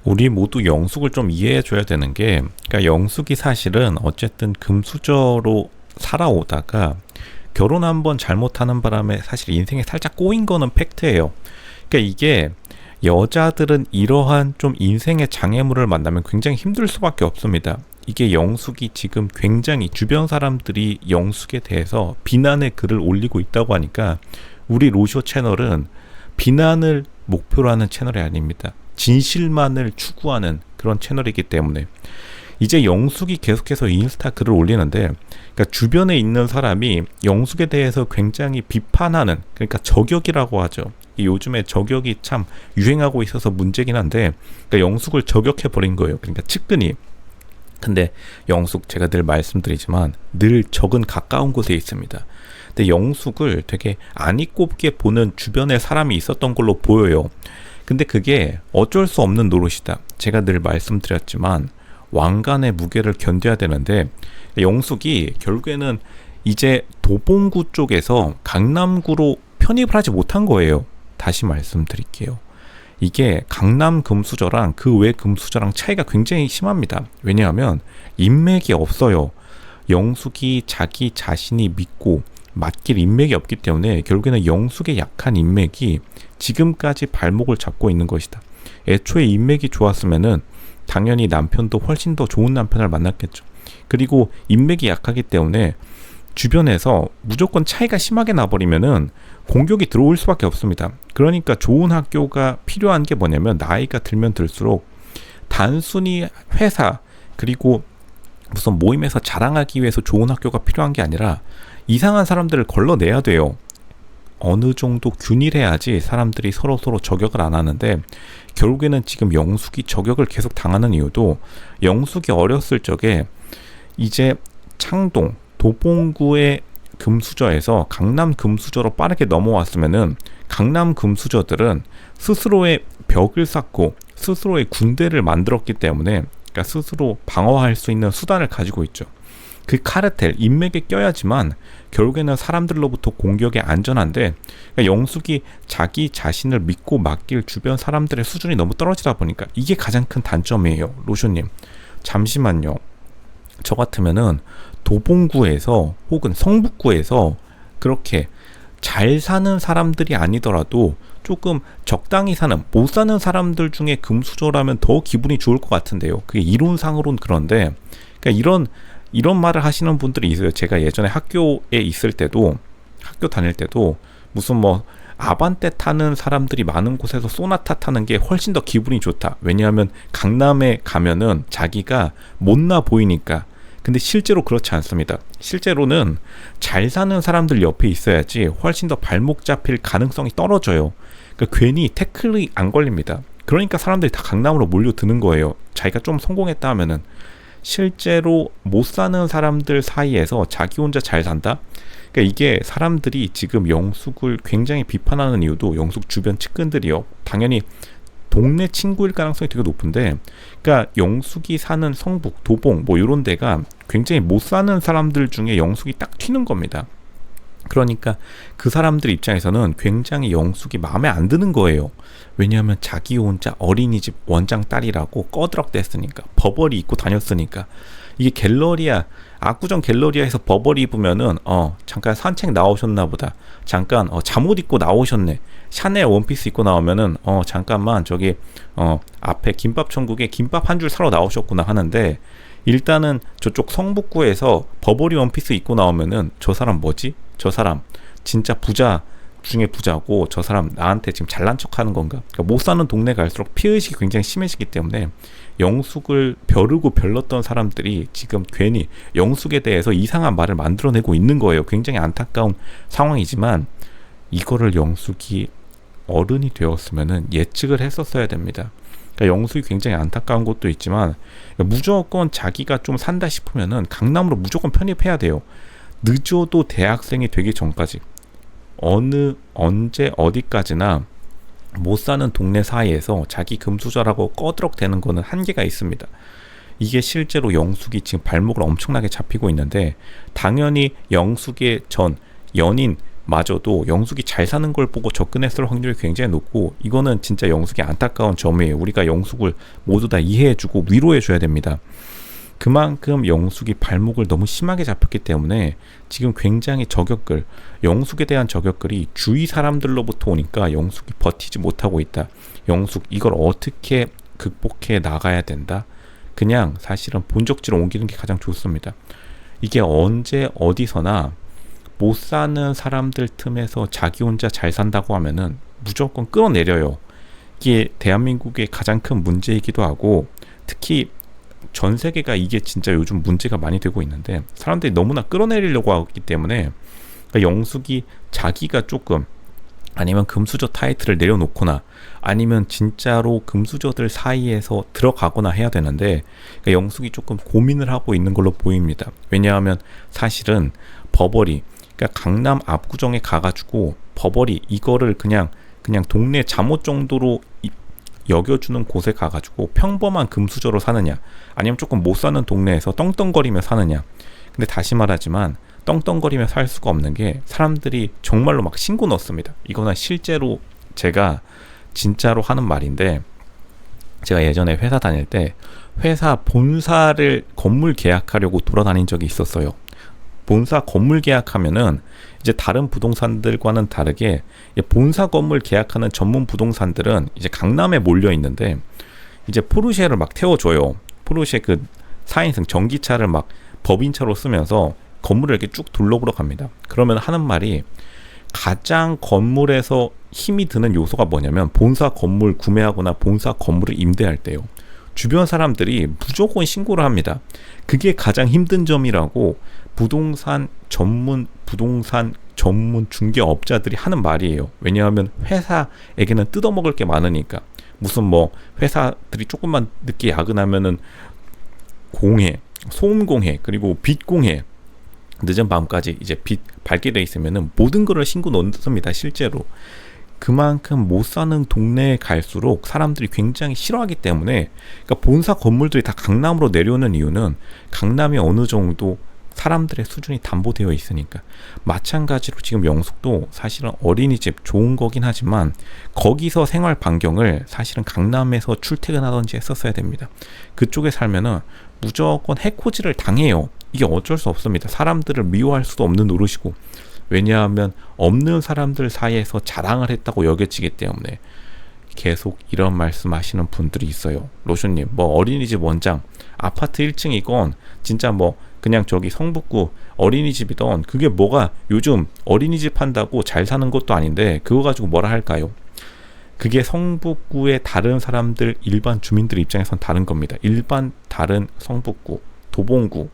우리 모두 영숙을 좀 이해해 줘야 되는 게, 그러니까 영숙이 사실은 어쨌든 금수저로 살아오다가 결혼 한번 잘못하는 바람에 사실 인생에 살짝 꼬인 거는 팩트예요. 그러니까 이게 여자들은 이러한 좀 인생의 장애물을 만나면 굉장히 힘들 수밖에 없습니다. 이게 영숙이 지금 굉장히 주변 사람들이 영숙에 대해서 비난의 글을 올리고 있다고 하니까 우리 로쇼 채널은 비난을 목표로 하는 채널이 아닙니다. 진실만을 추구하는 그런 채널이기 때문에 이제 영숙이 계속해서 인스타 글을 올리는데, 그러니까 주변에 있는 사람이 영숙에 대해서 굉장히 비판하는, 그러니까 저격이라고 하죠. 이 요즘에 저격이 참 유행하고 있어서 문제긴 한데, 그러니까 영숙을 저격해 버린 거예요. 그러니까 측근이. 근데 영숙, 제가 늘 말씀드리지만 늘 적은 가까운 곳에 있습니다. 근데 영숙을 되게 안이 꼽게 보는 주변에 사람이 있었던 걸로 보여요. 근데 그게 어쩔 수 없는 노릇이다. 제가 늘 말씀드렸지만 왕관의 무게를 견뎌야 되는데, 영숙이 결국에는 이제 도봉구 쪽에서 강남구로 편입을 하지 못한 거예요. 다시 말씀드릴게요. 이게 강남 금수저랑 그 외 금수저랑 차이가 굉장히 심합니다. 왜냐하면 인맥이 없어요. 영숙이 자기 자신이 믿고 맡길 인맥이 없기 때문에 결국에는 영숙의 약한 인맥이 지금까지 발목을 잡고 있는 것이다. 애초에 인맥이 좋았으면은 당연히 남편도 훨씬 더 좋은 남편을 만났겠죠. 그리고 인맥이 약하기 때문에 주변에서 무조건 차이가 심하게 나버리면은 공격이 들어올 수밖에 없습니다. 그러니까 좋은 학교가 필요한 게 뭐냐면, 나이가 들면 들수록 단순히 회사 그리고 무슨 모임에서 자랑하기 위해서 좋은 학교가 필요한 게 아니라 이상한 사람들을 걸러내야 돼요. 어느 정도 균일해야지 사람들이 서로 저격을 안 하는데, 결국에는 지금 영숙이 저격을 계속 당하는 이유도, 영숙이 어렸을 적에 이제 창동 도봉구의 금수저에서 강남 금수저로 빠르게 넘어왔으면은, 강남 금수저들은 스스로의 벽을 쌓고 스스로의 군대를 만들었기 때문에, 그러니까 스스로 방어할 수 있는 수단을 가지고 있죠. 그 카르텔, 인맥에 껴야지만 결국에는 사람들로부터 공격에 안전한데, 그러니까 영숙이 자기 자신을 믿고 맡길 주변 사람들의 수준이 너무 떨어지다 보니까 이게 가장 큰 단점이에요. 로쇼님, 잠시만요. 저 같으면은 도봉구에서 혹은 성북구에서 그렇게 잘 사는 사람들이 아니더라도 조금 적당히 사는, 못 사는 사람들 중에 금수저라면 더 기분이 좋을 것 같은데요. 그게 이론상으로는 그런데, 그러니까 이런 말을 하시는 분들이 있어요. 제가 예전에 학교에 있을 때도, 학교 다닐 때도 무슨 뭐 아반떼 타는 사람들이 많은 곳에서 소나타 타는 게 훨씬 더 기분이 좋다. 왜냐하면 강남에 가면은 자기가 못나 보이니까. 근데 실제로 그렇지 않습니다. 실제로는 잘 사는 사람들 옆에 있어야지 훨씬 더 발목 잡힐 가능성이 떨어져요. 그러니까 괜히 태클이 안 걸립니다. 그러니까 사람들이 다 강남으로 몰려드는 거예요. 자기가 좀 성공했다 하면은. 실제로 못 사는 사람들 사이에서 자기 혼자 잘 산다? 그러니까 이게 사람들이 지금 영숙을 굉장히 비판하는 이유도, 영숙 주변 측근들이요, 당연히 동네 친구일 가능성이 되게 높은데, 그러니까 영숙이 사는 성북, 도봉 뭐 이런 데가 굉장히 못 사는 사람들 중에 영숙이 딱 튀는 겁니다. 그러니까 그 사람들 입장에서는 굉장히 영숙이 마음에 안 드는 거예요. 왜냐하면 자기 혼자 어린이집 원장 딸이라고 꺼드럭댔으니까, 버버리 입고 다녔으니까. 이게 갤러리아, 압구정 갤러리아에서 버버리 입으면은 잠깐 산책 나오셨나 보다, 잠깐 잠옷 입고 나오셨네, 샤넬 원피스 입고 나오면은 잠깐만 저기 앞에 김밥천국에 김밥 한 줄 사러 나오셨구나 하는데, 일단은 저쪽 성북구에서 버버리 원피스 입고 나오면은 저 사람 뭐지? 저 사람 진짜 부자 중에 부자고, 저 사람 나한테 지금 잘난 척하는 건가? 그러니까 못 사는 동네 갈수록 피해의식이 굉장히 심해지기 때문에 영숙을 벼르고 별렀던 사람들이 지금 괜히 영숙에 대해서 이상한 말을 만들어내고 있는 거예요. 굉장히 안타까운 상황이지만 이거를 영숙이 어른이 되었으면은 예측을 했었어야 됩니다. 그러니까 영숙이 굉장히 안타까운 것도 있지만, 무조건 자기가 좀 산다 싶으면은 강남으로 무조건 편입해야 돼요. 늦어도 대학생이 되기 전까지. 언제 어디까지나 못 사는 동네 사이에서 자기 금수저라고 꺼드럭대는 거는 한계가 있습니다. 이게 실제로 영숙이 지금 발목을 엄청나게 잡히고 있는데, 당연히 영숙의 전 연인 마저도 영숙이 잘 사는 걸 보고 접근했을 확률이 굉장히 높고, 이거는 진짜 영숙이 안타까운 점이에요. 우리가 영숙을 모두 다 이해해주고 위로해줘야 됩니다. 그만큼 영숙이 발목을 너무 심하게 잡혔기 때문에 지금 굉장히 저격글, 영숙에 대한 저격글이 주위 사람들로부터 오니까 영숙이 버티지 못하고 있다. 영숙 이걸 어떻게 극복해 나가야 된다. 그냥 사실은 본적지로 옮기는 게 가장 좋습니다. 이게 언제 어디서나 못 사는 사람들 틈에서 자기 혼자 잘 산다고 하면은 무조건 끌어내려요. 이게 대한민국의 가장 큰 문제이기도 하고, 특히 전 세계가 이게 진짜 요즘 문제가 많이 되고 있는데, 사람들이 너무나 끌어내리려고 하기 때문에, 그러니까 영숙이 자기가 조금, 아니면 금수저 타이틀을 내려놓거나, 아니면 진짜로 금수저들 사이에서 들어가거나 해야 되는데, 그러니까 영숙이 조금 고민을 하고 있는 걸로 보입니다. 왜냐하면 사실은 버버리, 그러니까 강남 압구정에 가가지고 버버리 이거를 그냥 동네 잠옷 정도로 여겨주는 곳에 가가지고 평범한 금수저로 사느냐, 아니면 조금 못 사는 동네에서 떵떵거리며 사느냐. 근데 다시 말하지만 떵떵거리며 살 수가 없는 게, 사람들이 정말로 막 신고 넣습니다. 이거는 실제로 제가 진짜로 하는 말인데, 제가 예전에 회사 다닐 때 회사 본사를 건물 계약하려고 돌아다닌 적이 있었어요. 본사 건물 계약하면은 이제 다른 부동산들과는 다르게, 본사 건물 계약하는 전문 부동산들은 이제 강남에 몰려 있는데, 이제 포르쉐를 막 태워줘요. 포르쉐 그 4인승 전기차를 막 법인차로 쓰면서 건물을 이렇게 쭉 둘러보러 갑니다. 그러면 하는 말이, 가장 건물에서 힘이 드는 요소가 뭐냐면 본사 건물 구매하거나 본사 건물을 임대할 때요. 주변 사람들이 무조건 신고를 합니다. 그게 가장 힘든 점이라고 부동산 전문 중개업자들이 하는 말이에요. 왜냐하면 회사에게는 뜯어먹을 게 많으니까. 무슨 뭐 회사들이 조금만 늦게 야근하면은 공해, 소음공해, 그리고 빛공해, 늦은 밤까지 이제 빛 밝게 돼 있으면은 모든 거를 신고 넣습니다. 실제로. 그만큼 못 사는 동네에 갈수록 사람들이 굉장히 싫어하기 때문에, 그러니까 본사 건물들이 다 강남으로 내려오는 이유는 강남이 어느 정도 사람들의 수준이 담보되어 있으니까. 마찬가지로 지금 영숙도 사실은 어린이집 좋은 거긴 하지만, 거기서 생활 반경을 사실은 강남에서 출퇴근하던지 했었어야 됩니다. 그쪽에 살면은 무조건 해코지를 당해요. 이게 어쩔 수 없습니다. 사람들을 미워할 수도 없는 노릇이고, 왜냐하면 없는 사람들 사이에서 자랑을 했다고 여겨지기 때문에. 계속 이런 말씀 하시는 분들이 있어요. 로션님, 뭐 어린이집 원장, 아파트 1층이건 진짜 뭐 그냥 저기 성북구 어린이집이던, 그게 뭐가 요즘 어린이집 한다고 잘 사는 것도 아닌데 그거 가지고 뭐라 할까요? 그게 성북구의 다른 사람들, 일반 주민들 입장에선 다른 겁니다. 일반 다른 성북구, 도봉구,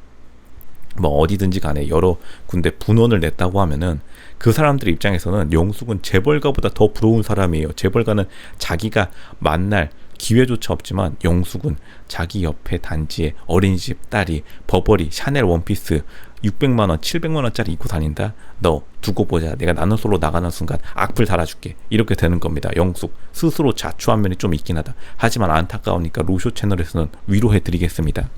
뭐 어디든지 간에 여러 군데 분원을 냈다고 하면은 그 사람들 입장에서는 영숙은 재벌가보다 더 부러운 사람이에요. 재벌가는 자기가 만날 기회조차 없지만, 영숙은 자기 옆에 단지에 어린이집 딸이 버버리 샤넬 원피스 600만원 700만원짜리 입고 다닌다. 너 두고 보자, 내가 나는 솔로 나가는 순간 악플 달아줄게, 이렇게 되는 겁니다. 영숙 스스로 자초한 면이 좀 있긴 하다. 하지만 안타까우니까 로쇼 채널에서는 위로해드리겠습니다.